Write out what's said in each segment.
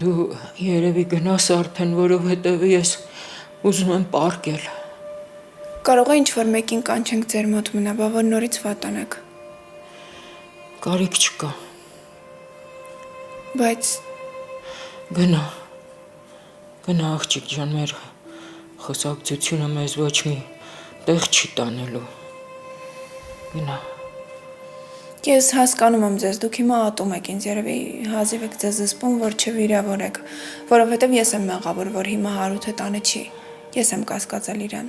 Դու երևի գնաս արդեն, որովհետև ես ուզում եմ պարկել։ Կարող է ինչ-որ մեկին կանչենք ձեր մոտ մնա, բա որ նորից վատանաք։ Կարիք չկա։ Բայց Գնա աղջիկ ջան, մեր խոսակցությունը մեզ ոչ մի տեղ չի տանելու։ Գնա։ ես հասկանում եմ ձեզ, դուք հիմա ատում եք ինձ, երևի հազիվ եք ձեզ զսպում, որ չվիրավորեք, որովհետև ես եմ մեղավոր, որ հիմա Հարութը տանը չի, ես եմ կասկածել իրան,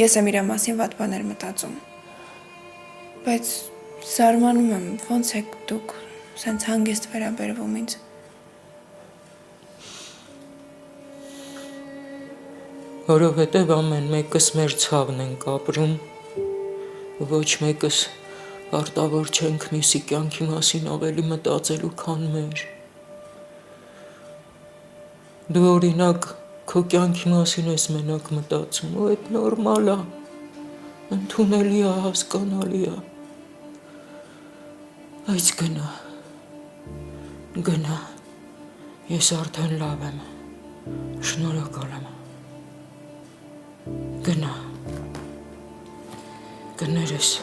ես եմ իր մասին վատ բաներ մտածում, բայց զարմանում եմ, ոնց եք դուք սենց հանգիստ վերաբերվում ինձ։ Որովհետև ամեն մեկս մեր ցավն ենք ապրում, ոչ մեկս պարտավոր չենք մյուսի կյանքի մասին ավելի մտածելու, քան մեր։ Դու օրինակ քո կյանքի մասին ես մենակ մտածում, ու այդ նորմալ է, ընդունելի է, հասկանալի է։ Բայց գնա, ես արդեն լավ եմ, շնորհակալ եմ։ Գնա, կներես։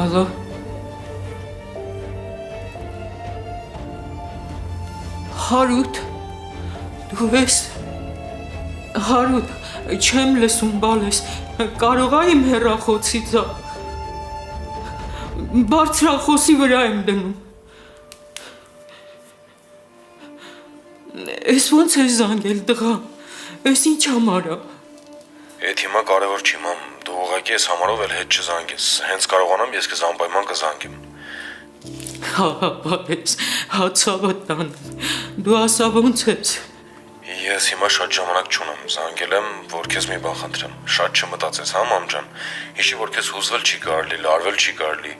Ալո։ Հարութ, դու ես։ Հարութ, չեմ լսում, բալես, կարող է իմ հեռախոսից բարձրախոսի վրա եմ դնում։ Ես ոնց ես զանգել տղա, ես ինչ համար է։ Էդ հիմա կարևոր չի, մամ, դու ուղղակի ես համարով էլ հետ չզանգես, հենց կարողանամ ես քեզ անպայման կզանգեմ։ Բալես, հացավը տան, դու ասա ոնց ես։ Ես հիմա շատ ժամանակ չունեմ, զանգել եմ, որ քեզ մի բան խնդրեմ, շատ չմտածես, հա մամ ջան, հիշի, որ քեզ հուզվել չի կարելի, լարվել չի կարելի,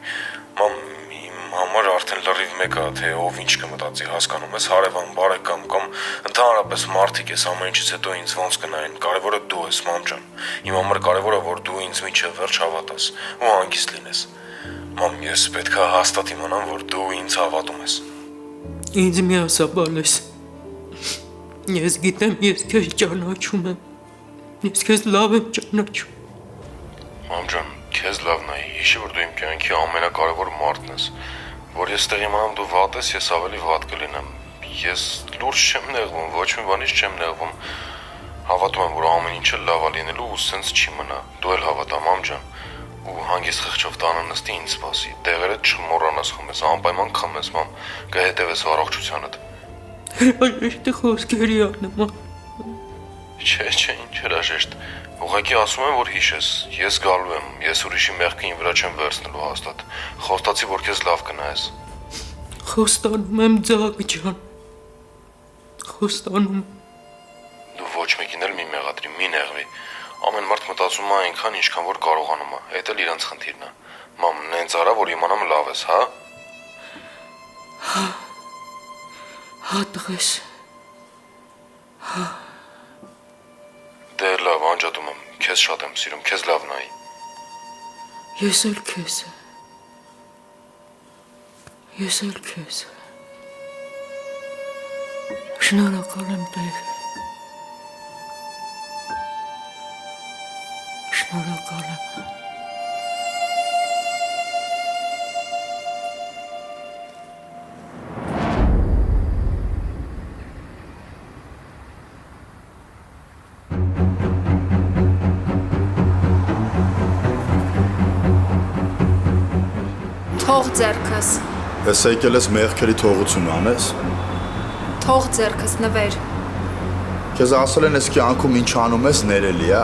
մամ, իմ համար արդեն լրիվ մեկ է, թե ով ինչ կմտածի, հասկանում ես, հարևան, բարեկամ կամ ընդհանրապես մարդիկ ես ամեն ինչից հետո ինձ ոնց կնային, կարևորը դու ես, մամ ջան, իմ համար կարևոր է, որ դու ինձ մինչև վերջ հավատաս ու հանգիստ լինես, մամ, ես պետք է հաստատ իմանամ, որ դու ինձ հավատում ես։ Ինձ մի ասա, բալես, ես գիտեմ, ես քեզ ճանաչում եմ, ես քեզ լավ եմ ճանաչում։ Մամ ջան, քեզ լավն է, հիշի, որ դու իմ կյանքի ամենակարևոր մարդն ես, որ ես տեղ իմանամ դու վատ ես, ես ավելի վատ կլինեմ, ես լուրջ չեմ նեղվում, ոչ մի բանից չեմ նեղվում, հավատում եմ, որ ամեն ինչը լավ է լինելու ու սենց չի մնա, դու էլ հավատա, մամ ջան, ու հանգիստ խղճով տանը նստի ինձ սպասի, տեղերդ չմոռանաս խմես, անպայման խմես, մամ, կհետևես առողջությանդ։ Հրաժեշտը խոսքերի աննման։ Չէ, ինչ հրաժեշտ, ուղղակի ասում եմ, որ հիշես, ես գալու եմ, ես ուրիշի մեղքը իմ վրա չեմ վերցնելու հաստատ, խոստացի, որ քեզ լավ կնայես։ Խոստանում եմ, ձակ ջան, խոստանում։ Դու ոչ մեկին էլ մի մեղադրի, մի նեղվի, ամեն մարդ մտածում է այնքան, ինչքան որ կարողանում է, էդ էլ իրանց խնդիրն է, մամ, նենց արա, որ իմանամ լավ ես, հա։ Հա տղես, հա։ Դե լավ, անջատում եմ, քեզ շատ եմ սիրում, քեզ լավ նայի։ Ես էլ քեզ։ Շնորհակալ եմ տեղ։ Շնորհակալ եմ։ Թող ձեռքս, Ես եկել ես մեղքերի թողություն անես։ թող ձեռքս նվեր։ Քեզ ասել են ես կյանքում ինչ անում ես ներելի է,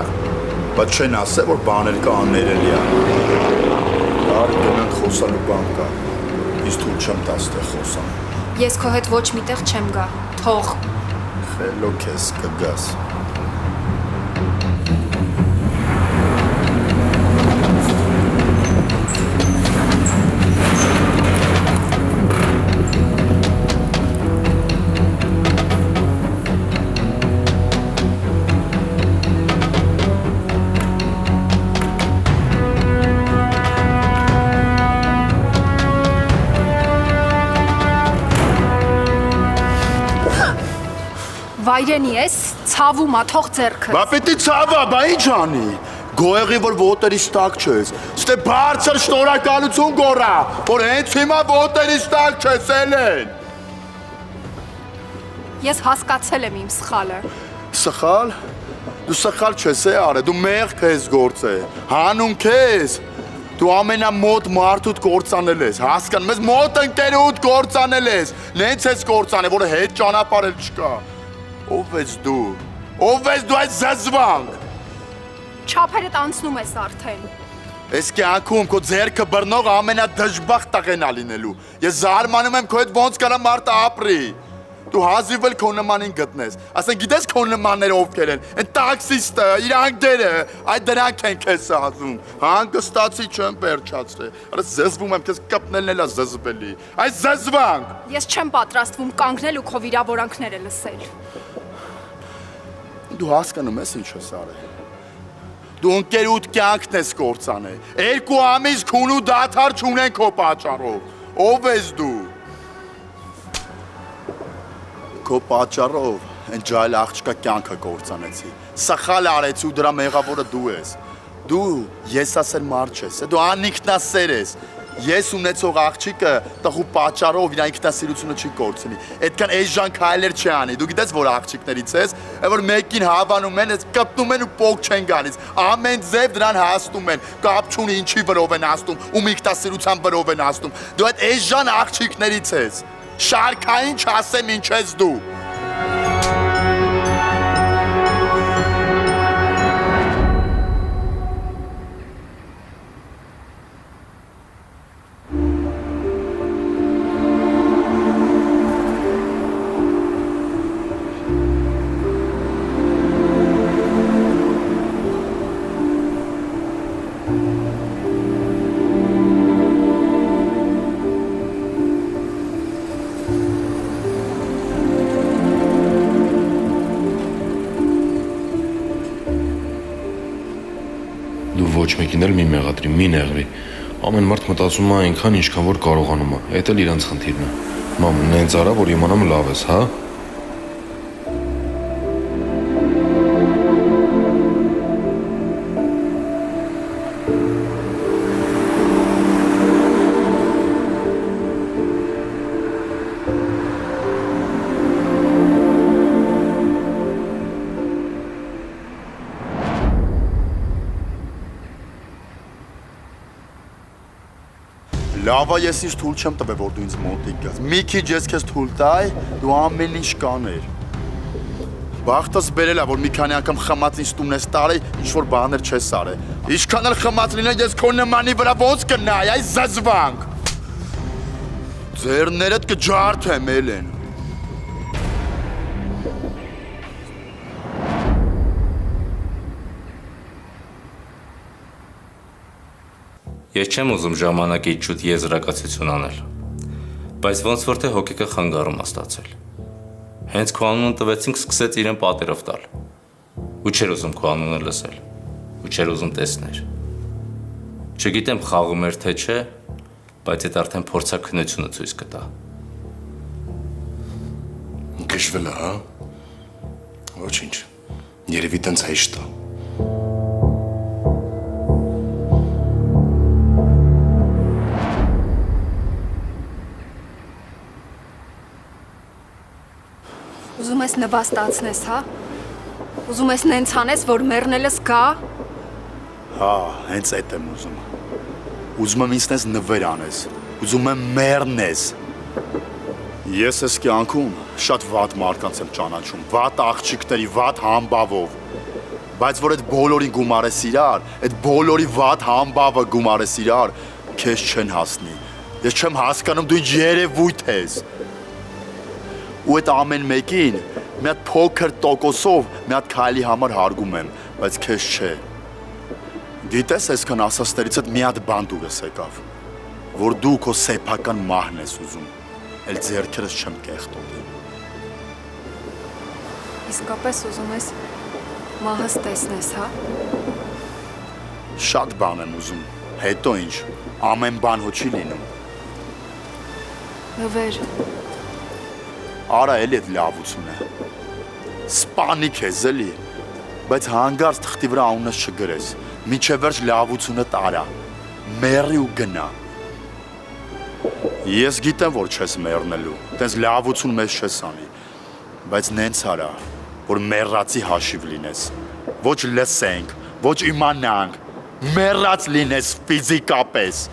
բայց չեն ասել որ բաներ կա աններելի է։ Արի գնանք խոսալու բան կա։ Իսկ թույլ չեմ տա ստեղ խոսամ։ Ես քո հետ ոչ միտեղ չեմ գա։ Թող։ Խելո քեզ կգաս։ Վայրենի ես, ցավում ա, թող ձեռքս։ Բա պիտի ցավա, բա ինչ անի։ Գոյեղի որ ոտերից տակ չես։ Ստե բարձր շնորհակալություն գորա, որ հենց հիմա ոտերից տակ չես ելեն։ Ես հասկացել եմ իմ սխալը։ Սխալ։ Դու սխալ չես արել, դու մեղք ես գործել։ Հանուն քեզ։ Դու ամենամոտ մարդուդ կործանել ես, հասկանում ես, մոտ ընկերուդ կործանել ես։ Նենց ես կործանել, որ հետ ճանապարհ էլ չկա։ Ով ես դու։ Ով ես դու այս զզվանք։ Չափերդ անցնում ես արդեն։ Այս կյանքում քո ձեռքը բռնող ամենադժբախտ տղեն ա լինելու։ Ես զարմանում եմ քո հետ ոնց կարա մարդը ապրի։ Դու հազիվ էլ քո նմանին գտնես։ Ասեն գիտես քո նմանները ովքեր են։ Այն տաքսիստը, իր անգերը, այդ դրանք են քեզ ասում։ Հանգստացի չեմ պերճացրել։ Արա զզվում եմ, քեզ կպնելն էլա զզվելի։ Այս զզվանք։ Ես չեմ պատրաստվում կանգնել ու քո վիրավորանքները լսել։ Դու հասկանում ես ինչ ես արել։ Դու ընկերուդ կյանքն ես կործանել։ 2 ամիս քունու դադար չունեն քո պատճառով։ Ով ես դու։ Քո պատճառով այն ջայլ աղջկա կյանքը կործանեցի։ Սխալ արեցի ու դրա մեղավորը դու ես։ Դու ես ասել մարդ չես, դու անինքնասեր ես։ Ես ունեցող աղջիկը տխու պատճառով իր ինքնասիրությունը չի կորցնի։ Այդքան էժան քայլեր չի անի։ Դու գիտես որ աղջիկներից ես, որ մեկին հավանում են, կպնում են ու փող չեն գալիս։ Ամեն ձև դրան հաստում են։ Կապ չունի ինչի վրով են հաստում, ում ինքնասիրության վրով են հաստում։ Դու այդ էժան աղջիկներից ես։ Շարքային չասեմ ինչ ես դու։ Դու ոչ մեկին էլ մի մեղադրի, մի նեղվի։ Ամեն մարդ մտածում է այնքան, ինչքան որ կարողանում է։ Էդ էլ իրանց խնդիրն է։ Մամ, նենց արա, որ իմանամ լավ ես, հա։ Լավա ես ինձ թույլ չեմ տվել որ դու ինձ մոտիկ գաս։ Մի քիչ ես քեզ թույլ տայ, դու ամեն ինչ կաներ։ Բախտս բերել է որ մի քանի անգամ խմած ինձ տուն ես տարի, ինչ որ բաներ չես արել։ Ինչքան էլ խմած լինես ես քո նմանի վրա ոնց կնայ, այս զզվանք։ Ձեռներդ կջարդեմ Էլեն։ Ես չեմ ուզում ժամանակից շուտ եզրակացություն անել, բայց ոնց որ թե հոգեկը խանգարում է ստացել։ Հենց քո անունը տվեցինք, սկսեց իրեն պատերով տալ։ Ու չէր ուզում քո անունը լսել, ու չէր ուզում տեսնել։ Չգիտեմ խաղում էր թե չէ, բայց այդ արդեն փորձաքննությունը ցույց կտա։ Գժվել է, հա։ Ոչինչ։ Երևի տենց հեշտ է։ Ուզում ես նվաստացնես, հա։ Ուզում ես նենց անես, որ մեռնելս գա։ Հա, հենց այդ եմ ուզում։ Ուզում եմ ինձնես նվեր անես, Ուզում եմ մեռնես։ Ես այս կյանքում շատ վատ մարդկանց եմ ճանաչում, վատ աղջիկների, վատ համբավով։ Բայց որ այդ բոլորին գումարես իրար, այդ բոլորի վատ համբավը գումարես իրար, քեզ չեն հասնի։ Ես չեմ հասկանում դու ինչ երևույթ ես։ Ու այդ ամեն մեկին մի հատ փոքր տոկոսով մի հատ քայլի համար հարգում եմ, բայց քեզ չէ։ Գիտես, այսքան ասածներից հետ մի հատ բան դուրս եկավ, որ դու քո սեփական մահն ես ուզում, էլ ձեռքերս չեմ կեղտոտի։ Իսկապես ուզում ես մահս տեսնես, հա։ Շատ բան եմ ուզում, հետո ինչ, ամեն բան հո չի լինում։ Նվեր, Արա էլի այդ լավությունը։ Սպանիք ես էլի, բայց հանգարց թղթի վրա անունս չգրես, միջև վերջ լավությունը տարա, մեռի ու գնա։ Ես գիտեմ, որ չես մեռնելու, տենց լավություն մեզ չես անի, բայց նենց արա, որ մեռածի հաշիվ լինես, ոչ լսենք, ոչ իմանանք, մեռած լինես ֆիզիկապես։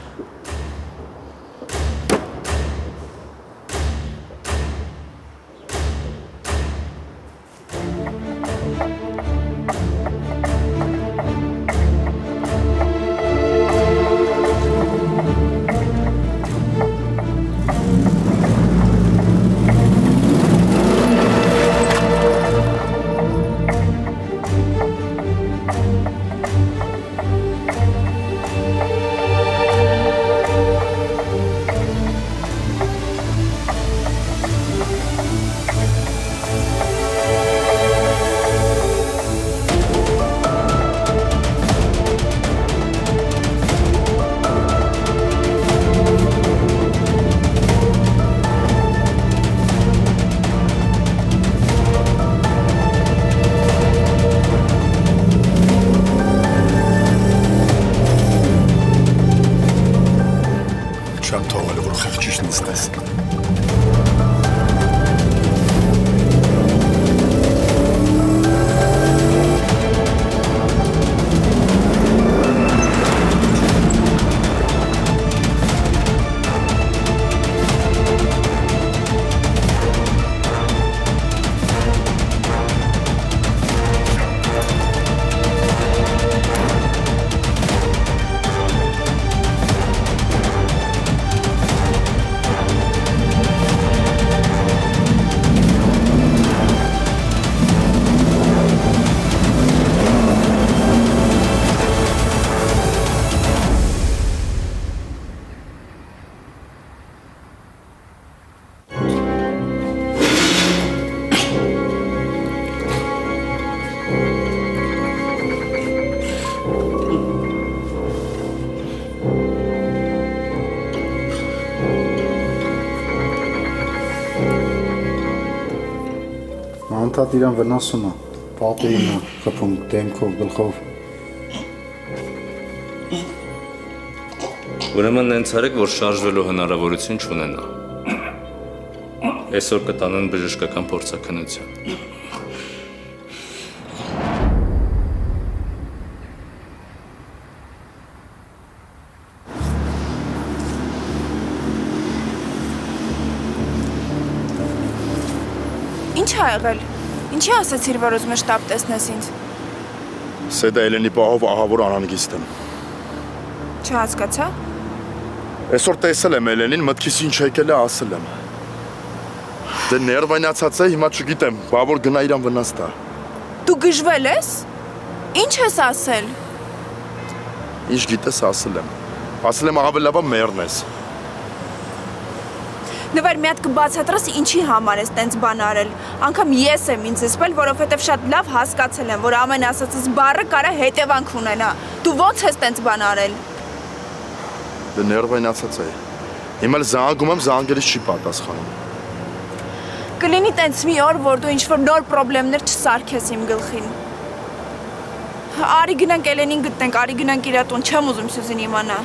Չեմ թողել, որ խղճիշ նստես։ Անդադ իրան վնասում է, պատերին է, խփում դեմքով, գլխով։ Ուրեմն նենց արեք, որ շարժվելու հնարավորություն չունենա։ Այսօր կտանեն բժշկական փորձաքննության։ Ինչ ա եղել։ Ինչի ասացիր, որ ուզում ես շտապ տեսնես ինձ։ Սեդա Էլենի պահով ահավոր անհանգիստ եմ։ Չհասկացա։ Այսօր տեսել եմ Էլենին, մտքիս ինչ եկել է ասել եմ։ Դե ներվայնացած է, հիմա չգիտեմ, բա որ գնա իրան վնաս տա։ Դու գժվել ես։ Ինչ ես ասել։ Ինչ գիտես ասել եմ։ Ասել եմ ավելի լավ է մեռնես։ Նվեր մի հատ կբացատրես ինչի համար ես տենց բան արել։ Անկամ ես եմ ինձ զսպել, որովհետև շատ լավ հասկացել եմ, որ ամեն ասածս բառը կարա հետևանք ունենա։ Դու ո՞նց ես տենց բան արել։ Դե ներվայնացած է։ Հիմա էլ զանգում եմ, զանգերից չի պատասխանում։ Կլինի տենց մի օր, որ դու ինչ-որ նոր խնդիրներ չսարքես իմ գլխին։ Արի գնանք Էլենին գտնենք, արի գնանք իր տուն, չեմ ուզում Սյուզին իմանա։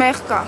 Մեղ կա։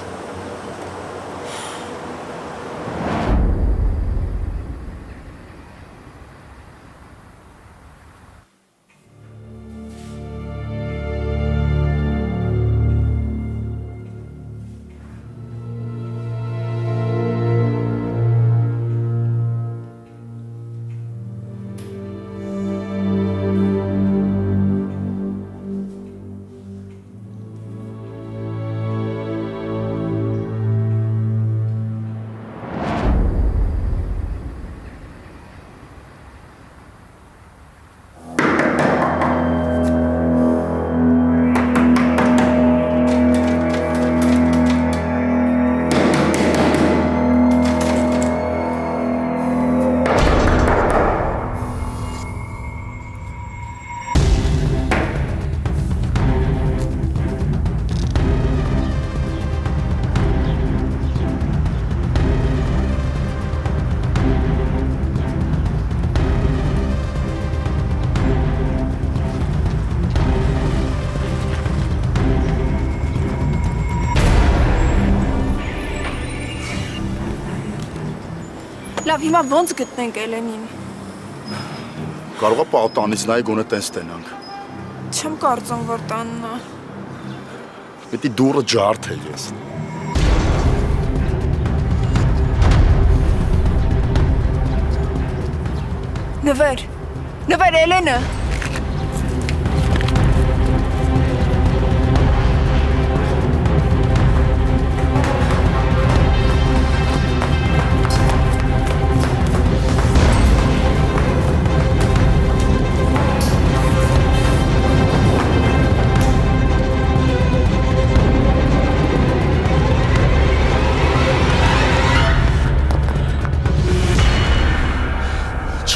Լավ, հիմա ոնց գտնենք Էլենին։ Կարող է պատանից նայ գոնե տես տենանք։ Չեմ կարծում, որ տանն է։ Պետք է դուրը ջարդել ես։ Նվեր Էլենը։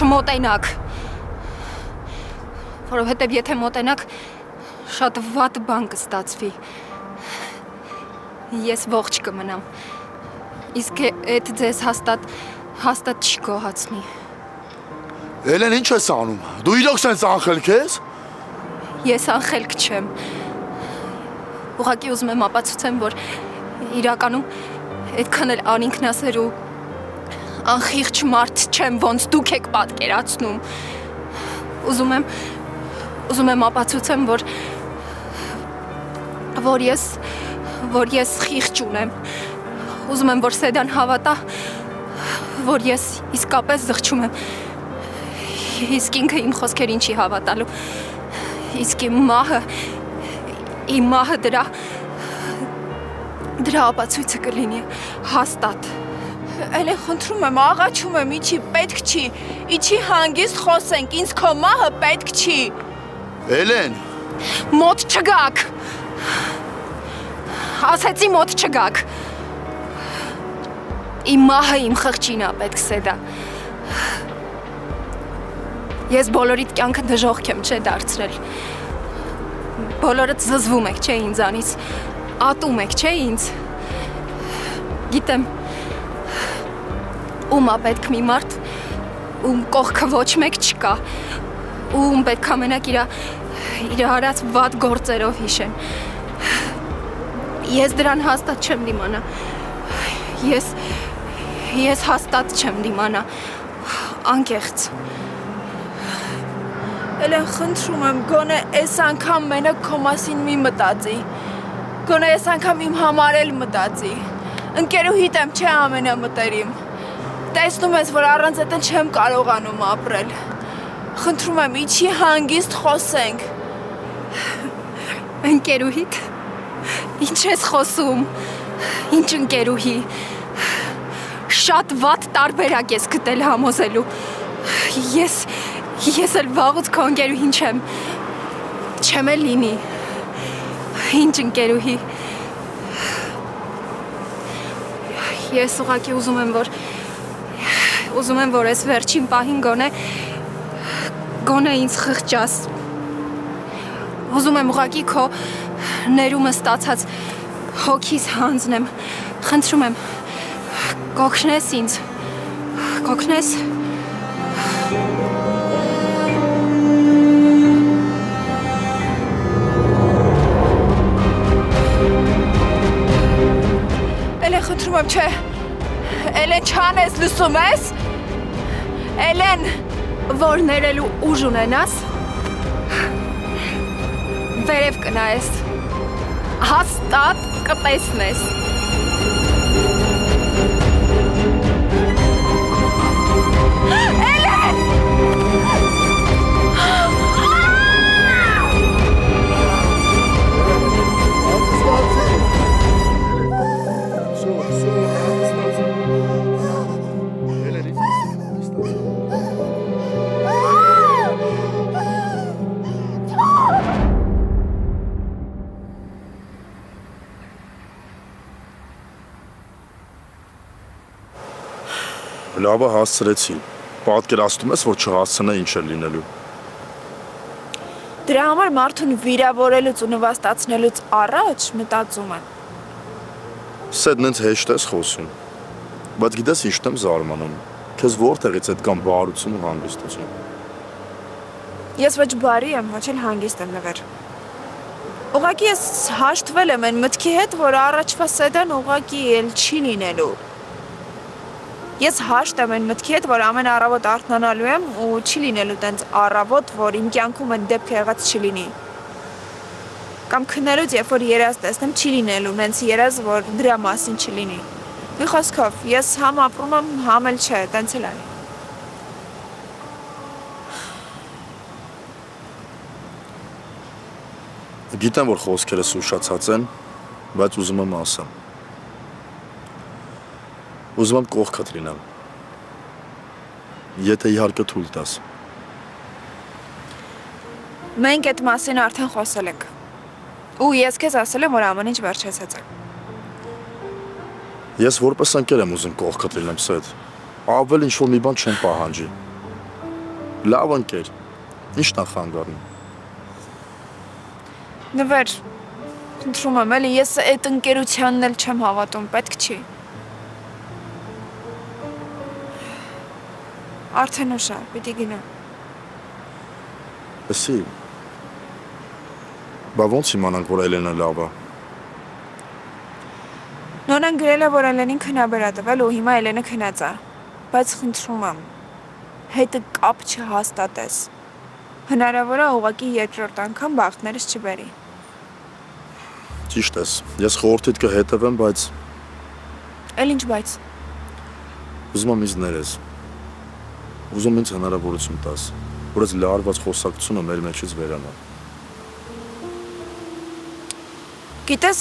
Չմոտենաք, որովհետև եթե մոտենաք, շատ վատ բան կստացվի, ես ողջ կմնամ, իսկ էդ ձեզ հաստատ չի գոհացնի։ Էլեն ինչ ես անում, դու իրոք սենց անխելք ես։ Ես անխելք չեմ, ուղղակի ուզում եմ ապացուցեմ, որ իրականում այդքան էլ անինքնասեր ու անխիղճ մարդ չեմ, ոնց դուք եք պատկերացնում։ Ուզում եմ ապացուցեմ, որ ես խիղճ ունեմ։ Ուզում եմ, որ Սեդան հավատա, որ ես իսկապես զղջում եմ։ Իսկ ինքը իմ խոսքերին չի հավատալու։ Իսկ իմ մահը դրա ապացույցը կլինի հաստատ։ Էլեն, խնդրում եմ, աղաչում եմ, իջի, պետք չի, իջի հանգիստ խոսենք, ինձ քո մահը պետք չի։ Էլեն։ Մոտ չգաք։ Ասեցի մոտ չգաք։ Իմ մահը իմ խղճին է պետք Սեդա։ Ես բոլորիդ կյանքը դժոխք եմ չէ դարձրել։ Բոլորդ զզվում եք չէ ինձանից, ատում եք չէ ինձ։ Գիտեմ, ում է պետք մի մարդ, ում կողքը ոչ մեկ չկա, ում պետք է մենակ իր արած վատ գործերով հիշեն։ Ես դրան հաստատ չեմ դիմանա։ Ես հաստատ չեմ դիմանա։ Անկեղծ։ Էլեն, խնդրում եմ, գոնե այս անգամ մենակ քո մասին մի մտածի։ Գոնե այս անգամ իմ համար էլ մտածի։ Ընկերուհիդ եմ չէ ամենամտերիմ։ Տեսնում ես, որ առանց էդ չեմ կարողանում ապրել։ Խնդրում եմ, իջի հանգիստ խոսենք։ Ընկերուհիդ։ Ինչ ես խոսում։ Ինչ ընկերուհի։ Շատ վատ տարբերակ ես գտել համոզելու։ Ես էլ վաղուց քո ընկերուհին չեմ։ Չեմ էլ լինի։ Ինչ ընկերուհի։ Ես ուղղակի ուզում եմ, որ այս վերջին պահին գոնե ինձ խղճաս։ Ուզում եմ ուղղակի քո ներումը ստացած հոգիս հանձնեմ։ Խնդրում եմ, կօգնես ինձ։ Կօգնես։ Էլեն, խնդրում եմ, չէ։ Էլեն, չանես, լսում ես։ Էլեն, Որ ներելու ուժ ունենաս, վերև կնայես, հաստատ կտեսնես։ Էլեն! Լավը հասցրեցին։ Պատկերացնում ես, որ չհասցնե ինչ է լինելու։ Դրա համար մարդուն վիրավորելուց ու նվաստացնելուց առաջ մտածում են։ Սեդ նենց հեշտ ես խոսում։ Բայց գիտես ինչն եմ զարմանում։ Քեզ որտեղից այդքան բարություն ու հանգստություն։ Ես ոչ բարի եմ, ոչ էլ հանգիստ եմ նվեր։ Ուղղակի ես հաշտվել եմ այն մտքի հետ, որ առաջվա Սեդան ուղղակի էլ չի լինելու։ Ես հաշտ եմ այն մտքի հետ, որ ամեն առավոտ արթնանալու եմ ու չի լինելու տենց առավոտ, որ իմ կյանքում այդ դեպքը եղած չի լինի։ Կամ քնելուց, երբ որ երազ տեսնեմ, չի լինելու նենց երազ, որ դրա մասին չլինի։ Մի խոսքով, ես համ ապրում եմ, համ էլ չէ, տենց էլ արի։ Գիտեմ, որ խոսքերս ուշացած են, բայց ուզում եմ ասեմ։ Ուզում եմ կողքդ լինեմ։ Եթե իհարկե թույլ տաս։ Մենք այդ մասին արդեն խոսել ենք։ Ու ես քեզ ասել եմ, որ ամեն ինչ վերջացած է։ Ես որպես ընկեր եմ ուզում կողքդ լինեմ, Սեդ։ Ավել ինչ-որ մի բան չեմ պահանջի։ Լավ ընկեր։ Ի՞նչն է խանգարում։ Նվեր, խնդրում եմ, էլի ես այդ ընկերությանն էլ չեմ հավատում, պետք չի։ Արդեն ուշ է, պիտի գնամ։ Էսի։ Բա ոնց իմանանք, որ Էլենը լավ է։ Նոնան գրել է, որ Էլենին քնաբեր է տվել ու հիմա Էլենը քնած է։ Բայց խնդրում եմ, հետը կապ չհաստատես։ Հնարավոր է ուղղակի երկրորդ անգամ բախտներս չբերի։ Ճիշտ ես, ես խորհրդիդ կհետևեմ, բայց Էլ ինչ բայց։ ուզում եմ ինձ ներես։ Ուզում ինձ հնարավորություն տաս, որ այս լարված խոսակցությունը մեր մեջից վերանա։ Գիտես,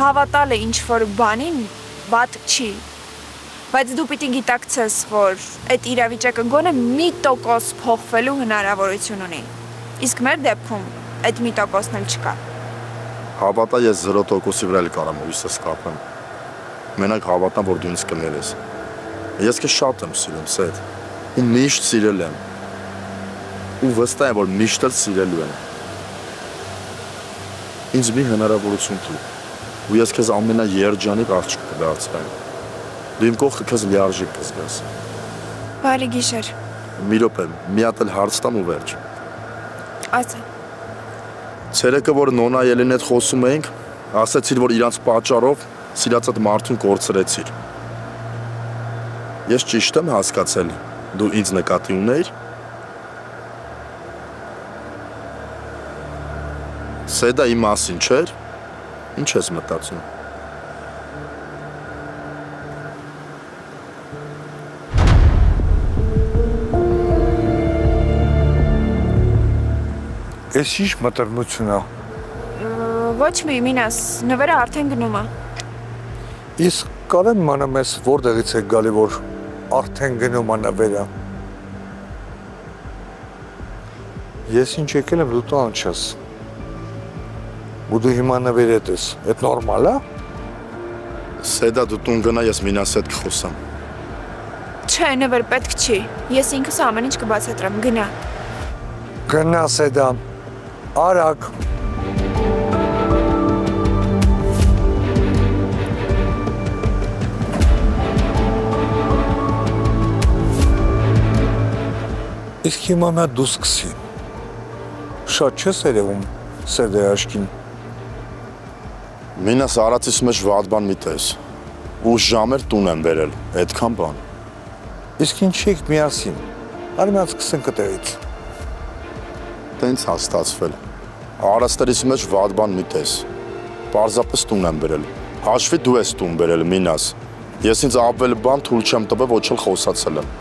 հավատալը ինչ-որ բանին վատ չի, բայց դու պիտի գիտակցես, որ այդ իրավիճակը գոնե 1% փոխվելու հնարավորություն ունի, իսկ մեր դեպքում այդ 1%-ն էլ չկա։ Հավատա ես 0%-ի վրա էլ կարամ հույսս կապեմ։ Մենակ հավատամ, որ դու ինձ կներես։ Ես քեզ շատ եմ սիրում, Սեդ, ու միշտ սիրել եմ։ Ու վստահ եմ, որ միշտ էլ սիրելու եմ։ Ինձ մի հնարավորություն տու, ու ես քեզ ամենաերջանիկ աղջիկը կդարձնեմ։ Դու իմ կողքը քեզ լիարժեք կզգաս։ Բարի գիշեր։ Մի րոպե, մի հատ էլ հարց տամ ու վերջ։ Ասա։ Ցերեկը, որ Նոնա Ելենի հետ խոսում էինք, ասացիր, որ իրանց պատճառով սիրած այդ մարդուն կորցրեցիր։ Ես ճիշտ եմ հասկացել, դու ինձ նկատի ունեիր։ Սեդա իմ մասին չէր։ Ինչ ես մտածում։ Ես ինչ մտրմություն է։ Ոչ մի մինաս, նվերը արդեն գնում է։ Իսկ կարեմ մանամ ես որտեղից է գալի, որ արդեն գնում է նվերը։ Ես ինչ եկել եմ, դու տան չես։ Ու դու հիմա նվեր հետ ես, էդ նորմալ է։ Սեդա դու տուն գնա, ես մինաս հետ կխոսամ։ Չէ, նվեր պետք չի։ Ես ինքս ամեն ինչ կբացատրեմ, գնա։ Գնա Սեդա, արագ։ Իսկ հիմա նա դու սկսի։ Շատ չես երևում Սեդայի աչքին։ Մինաս արածից մեջ վատ բան մի տես։ Ու ժամեր տուն եմ վերել, այդքան բան։ Իսկ ինչ եք միասին։ Արի մենք սկսենք այդտեղից։ Տենց հաստացվել։ Արաստերից մեջ վատ բան մի տես։ Պարզապես տուն եմ վերել։ Հաշվի դու ես տուն վերել, Մինաս։ Ես ինձ ավել բան թույլ չեմ տվել, ոչ էլ խոսացել եմ։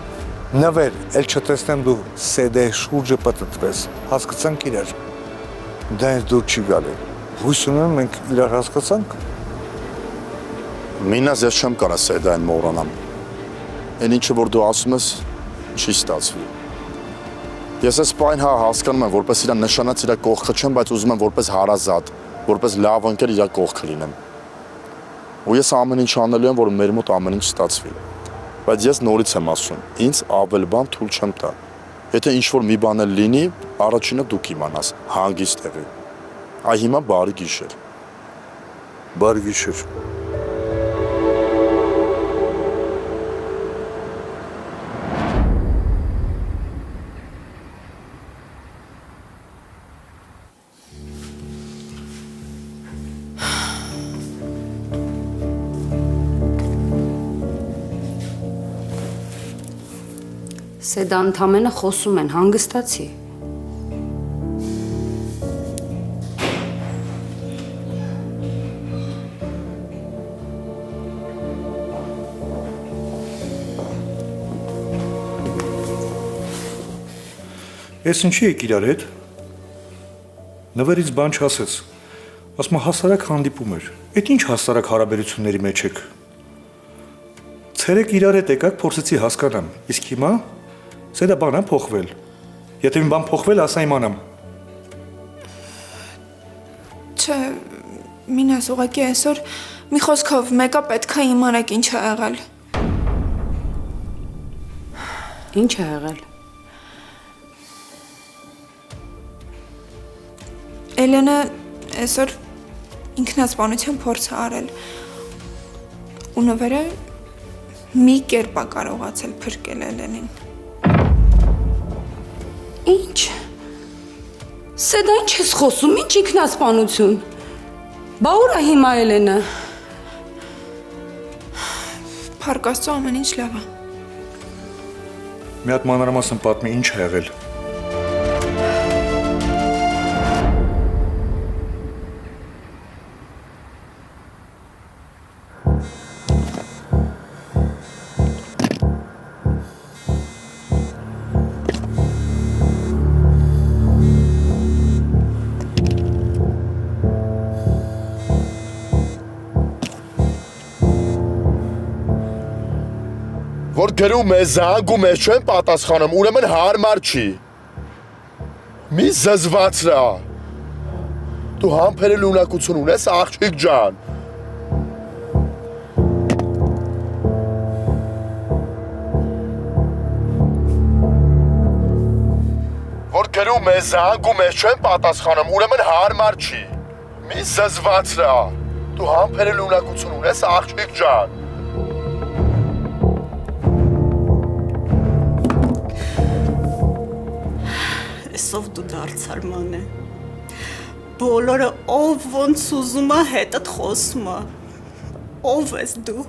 Նվեր, էլ չտեսնեմ դու Սեդայի շուրջը պտտվես, հասկացանք իրար։ Դա ինձ դուր չի գալի։ Հույս ունեմ մենք իրար հասկացանք։ Մինաս ես չեմ կարա Սեդային մոռանամ։ Այն ինչը որ դու ասում ես, չի ստացվի։ Ես այս պայն հասկանում եմ, որպես իրա նշանած իրա կողքը չեմ, բայց ուզում եմ որպես հարազատ, որպես լավ ընկեր իրա կողքը լինեմ։ Ու ես ամեն ինչ անելու եմ, որ մեր մոտ ամեն ինչ ստացվի։ Բայց ես նորից եմ ասում, ինձ ավել բան թույլ չեմ տա։ Եթե ինչ-որ մի բան էլ լինի, առաջինը դու կիմանաս, հանգիստ եղի։ Այ հիմա բարի գիշեր։ Բարի գիշեր։ Սեդա ընդամենը խոսում են, հանգստացի։ Ես ինչի եք իրար հետ։ Նվերից բան չասեց։ Ասում հասարակ հանդիպում էր։ Էդ ինչ հասարակ հարաբերությունների մեջ եք։ Ցերեկ իրար հետ եկաք, փորձեցի հասկանամ։ Իսկ հիմա սա բան է փոխվել։ Եթե մի բան փոխվել, ասա իմանամ։ Չէ, մինաս ուղղակի այսօր մի խոսքով մեկը պետք է իմանաք ինչ է եղել։ Ինչ է եղել։ Էլենը այսօր ինքնասպանության փորձ է արել։ Ու նվերը մի կերպ է կարողացել փրկել Էլենին։ Ինչ։ Սեդա ինչ ես խոսում, ինչ ինքնասպանություն։ Բա ուր է հիմա Էլենը։ Փառք Աստծո, ամեն ինչ լավ է։ Մի հատ մանրամասն պատմի ինչ է եղել։ Որ գրում է զանգում է չեն պատասխանում, ուրեմն հարմար չի։ Մի զզվացրա։ Դու համբերել ունակություն ունես, աղջիկ ջան։ Որ գրում է զանգում է չեն պատասխանում, ուրեմն հարմար չի։ Մի զզվացրա։ Դու համբերել ունակություն ունես, աղջիկ ջան։ Ով դու դարձար մանե, բոլորը ով ոնց ուզում է հետդ խոսում է, ով ես դու,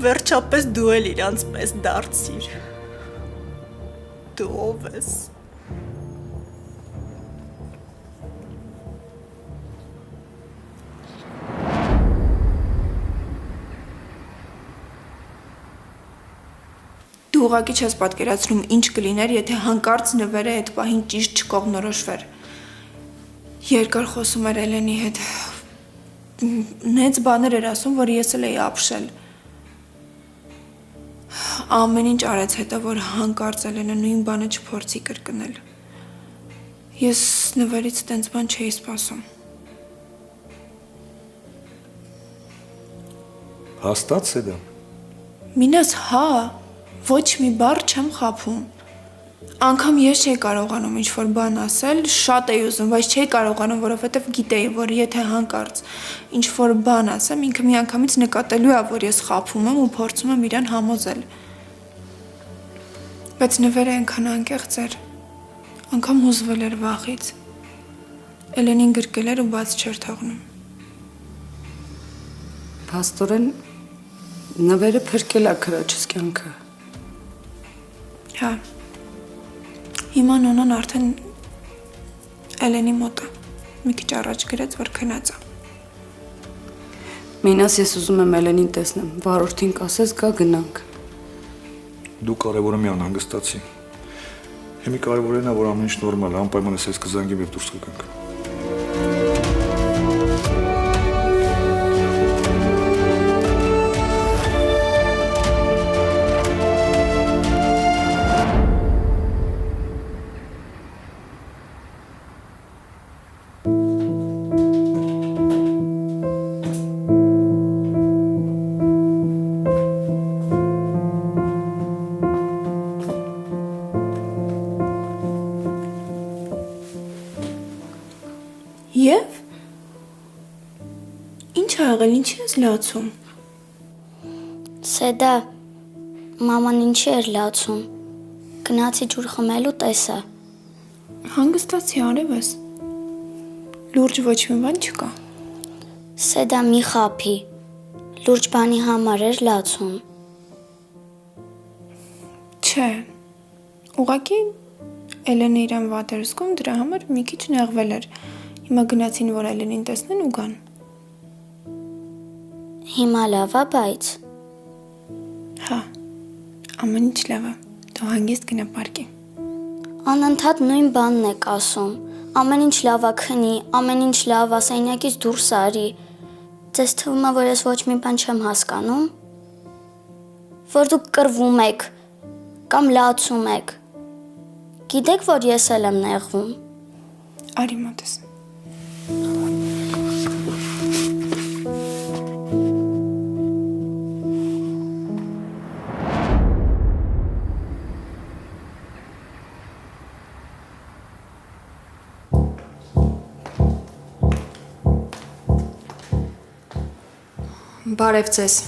վերջապես դու էլ իրանց պես դարձիր, դու ով ես։ Դու ուղղակի չես պատկերացնում ինչ կլիներ, եթե հանկարծ նվերը այդ պահին ճիշտ չկողմնորոշվեր։ Երկար խոսում էր Էլենի հետ։ Նենց բաներ էր ասում, որ ես էլ էի ապշել։ Ամեն ինչ արեց հետո, որ հանկարծ Էլենը նույն բանը չփորձի կրկնել։ Ես նվերից տենց բան չէի սպասում։ Հաստատ Սեդա։ Մինաս հա, ոչ մի բառ չեմ խաբում։ Անգամ ես չէի կարողանում ինչ-որ բան ասել, շատ էի ուզում, բայց չէի կարողանում, որովհետև գիտեի, որ եթե հանկարծ ինչ-որ բան ասեմ, ինքը միանգամից նկատելու է, որ ես խաբում եմ ու փորձում եմ իրան համոզել։ Բայց նվերը այնքան անկեղծ էր, անգամ հուզվել էր վախից։ Էլենին գրկել էր ու բաց չէր թողնում։ Փաստորեն նվերը փրկել է քրոջս կյանքը։ Հա, հիմա նոնան արդեն Էլենի մոտ է, մի քիչ առաջ գրեց, որ քնած է։ Մինաս ես ուզում եմ Էլենին տեսնեմ, վարորդին կասես գա գնանք։ Դու կարևորը մի անհանգստացի։ Հիմի կարևորն է, որ ամեն ինչ նորմալ է, անպայման ես կզանգեմ եւ դուրս կգանք։ Եվ ինչ ա եղել, ինչի ես լացում։ Սեդա, մաման ինչի էր լացում։ Գնացի ջուր խմելու տեսա։ Հանգստացի արևս։ Լուրջ ոչ մի բան չկա։ Սեդա մի խափի։ Լուրջ բանի համար էր լացում։ Չէ։ Ուղղակի Էլենը իրան վատ էր զգում, դրա համար մի քիչ նեղվել էր։ Հիմա գնացին, որ Էլենին տեսնեն ու գան։ Հիմա լավ է, բայց Հա։ Ամեն ինչ լավ է։ Դու հանգիստ գնա պարկի։ անընդհատ նույն բանն եք ասում։ Ամեն ինչ լավ է քնի, ամեն ինչ լավ է, սենյակից դուրս արի։ Ձեզ թվում է, որ ես ոչ մի բան չեմ հասկանում։ Որ դուք կռվում եք կամ լացում եք։ Գիտեք, որ ես էլ եմ նեղվում։ Արի մոտս։ Բարև ձեզ։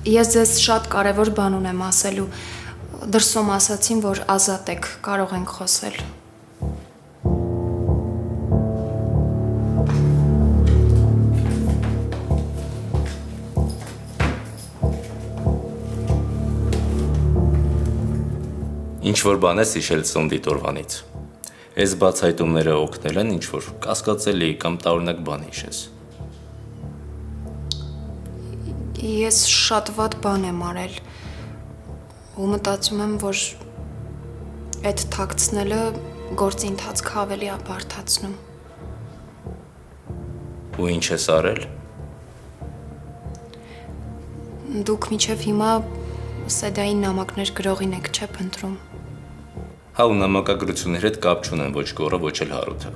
Ես ձեզ շատ կարևոր բան ունեմ ասելու։ Դրսում ասացին, որ ազատ եք, կարող ենք խոսել։ Ինչ որ բան ես հիշել ծննդի տորվանից։ Այս բացահայտումները օգնել են ինչ որ կասկածելի կամ տարօրինակ բան հիշես։ Ես շատ վատ բան եմ արել ու մտածում եմ, որ այդ թաքցնելը գործի ընթացքը ավելի է բարդացնում։ Ու ինչ ես արել։ Դուք մինչև հիմա Սեդային նամակներ գրողին եք չէ փնտրում։ Հա ու նամակագրությունների հետ կապ չունեն ոչ Գոռը, ոչ էլ Հարութը։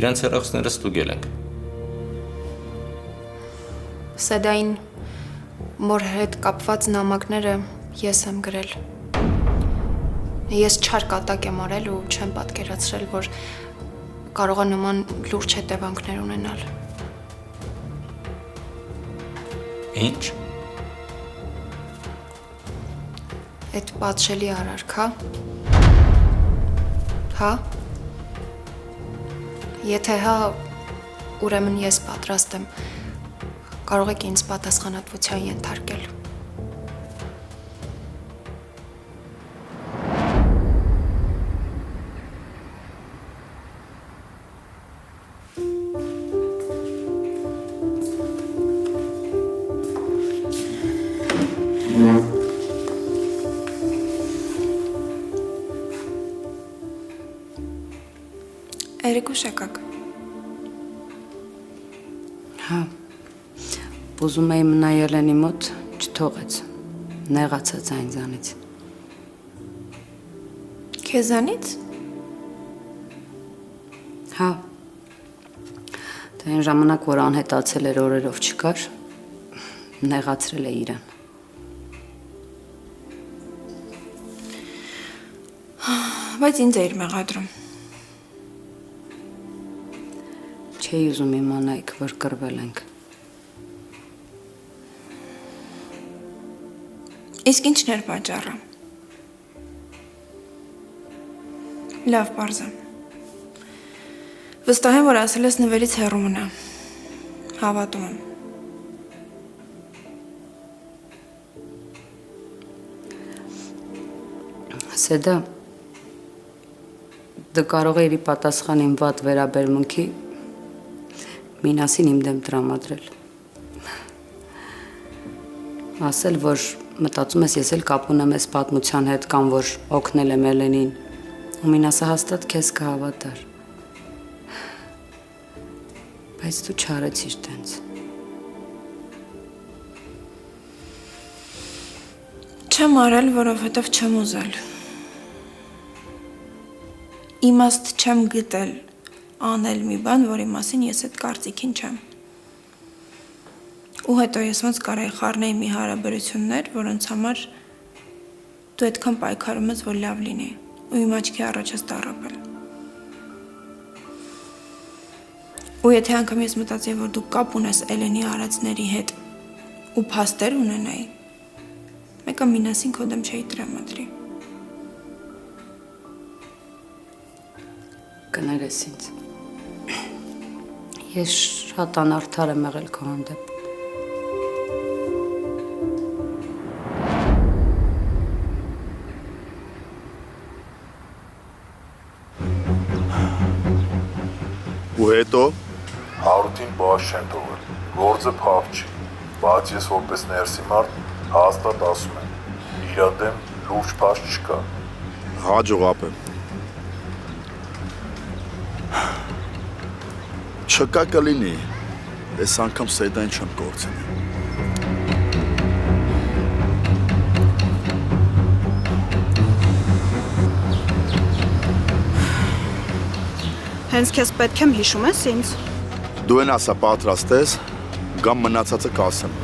Իրանց հեռախոսները ստուգել ենք։ Սեդային մոր հետ կապված նամակները ես եմ գրել։ Ես չար կատակ եմ արել ու չեմ պատկերացրել, որ կարող է նման լուրջ հետևանքներ ունենալ։ Ինչ։ Այդ պատշելի արարքա։ Հա։ Եթե հա, ուրեմն ես պատրաստ եմ։ Կարող եք ինձ պատասխանատվության ենթարկել։ Երեկո շակակ։ Հա։ Ուզում էի մնա Ելենի մոտ, չթողեց։ Նեղացած այնձանից։ Քեզանից։ Հա։ Դա այն ժամանակ, որ անհետացել էր օրերով չկար, նեղացրել է իրան։ Բայց ինձ էիր մեղադրում։ Չէի ուզում իմանայիք, որ կռվել ենք։ Իսկ ինչն էր պատճառը։ Լավ, պարզա։ Վստահ եմ, որ ասել ես նվերից հեռու մնա։ Հավատում եմ։ Սեդա, դու կարող էիր պատասխան իմ վատ վերաբերմունքի Մինասին իմ դեմ տրամադրել։ Ասել, որ մտածում ես էլ կապ ունեմ այս պատմության հետ կամ որ օգնել եմ Էլենին, ու Մինասը հաստատ քեզ կհավատար։ Բայց դու չարեցիր տենց։ Չեմ արել, որովհետև չեմ ուզել։ Իմաստ չեմ գտել անել մի բան, որի մասին ես այդ կարծիքին չեմ։ Ու հետո ես ոնց կարայի խառնել մի հարաբերություններ, որոնց համար դու այդքան պայքարում ես, որ լավ լինի, ու իմ աչքի առաջ ես տառապել։ Ու եթե անգամ ես մտածեի, որ դու կապ ունես Էլենի արածների հետ ու փաստեր ունենայի, մեկը Մինասին քո դեմ չէի տրամադրի։ Կներես ինձ։ Ես շատ անարդար եմ եղել քո հանդեպ։ Ու հետո Հարութին բաց չեն թողել։ Գործը փակ չի, բայց ես որպես ներսի մարդ հաստատ ասում եմ, իրա դեմ լուրջ փաստ չկա։ հաջող ապը։ Չկա կլինի, այս անգամ Սեդային չեմ կորցնի։ Հենց քեզ պետք եմ հիշում ես ինձ։ Դու են ասա պատրաստ ես, գամ մնացածը կասեմ։